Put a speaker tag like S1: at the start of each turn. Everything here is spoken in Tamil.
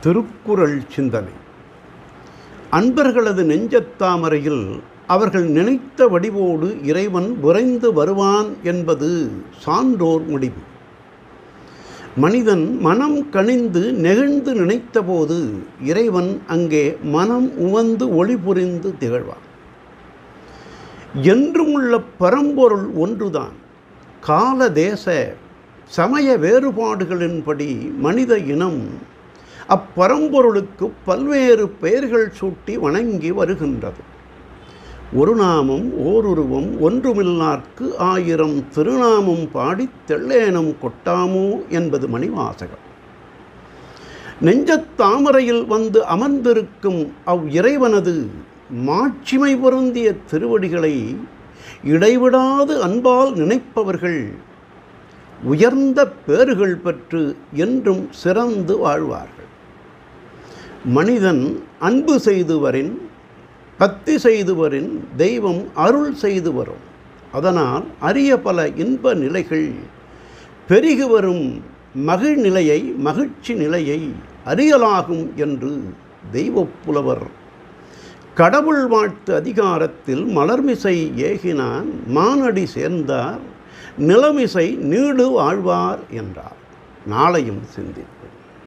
S1: திருக்குறள் சிந்தனை. அன்பர்களது நெஞ்சத்தாமரையில் அவர்கள் நினைத்த வடிவோடு இறைவன் விரைந்து வருவான் என்பது சான்றோர் முடிவு. மனிதன் மனம் கனிந்து நெகிழ்ந்து நினைத்தபோது இறைவன் அங்கே மனம் உவந்து ஒளி புரிந்து திகழ்வான். என்றும் உள்ள பரம்பொருள் ஒன்றுதான். கால தேச சமய வேறுபாடுகளின்படி மனித இனம் அப்பரம்பொருளுக்கு பல்வேறு பெயர்கள் சூட்டி வணங்கி வருகின்றது. ஒரு நாமம் ஓருருவம் ஒன்றுமில்லார்க்கு ஆயிரம் திருநாமம் பாடித் தெள்ளேனம் கொட்டாமோ என்பது மணிவாசகம். நெஞ்சத்தாமரையில் வந்து அமர்ந்திருக்கும் இறைவனது மாட்சிமை பொருந்திய திருவடிகளை இடைவிடாது அன்பால் நினைப்பவர்கள் உயர்ந்த பேறுகள் பெற்று என்றும் சிறந்து வாழ்வார்கள். மனிதன் அன்பு செய்து வரின், பக்தி செய்து வரின் தெய்வம் அருள் செய்து வரும். அதனால் அரிய பல இன்ப நிலைகள் பெருகி வரும் மகிழ்நிலையை மகிழ்ச்சி நிலையை அறியலாகும் என்று தெய்வப்புலவர் கடவுள் வாழ்த்து அதிகாரத்தில் மலர்மிசை ஏகினான் மானடி சேர்ந்தார் நிலமிசை நீடு வாழ்வார் என்றார். நாளையும் சிந்தி.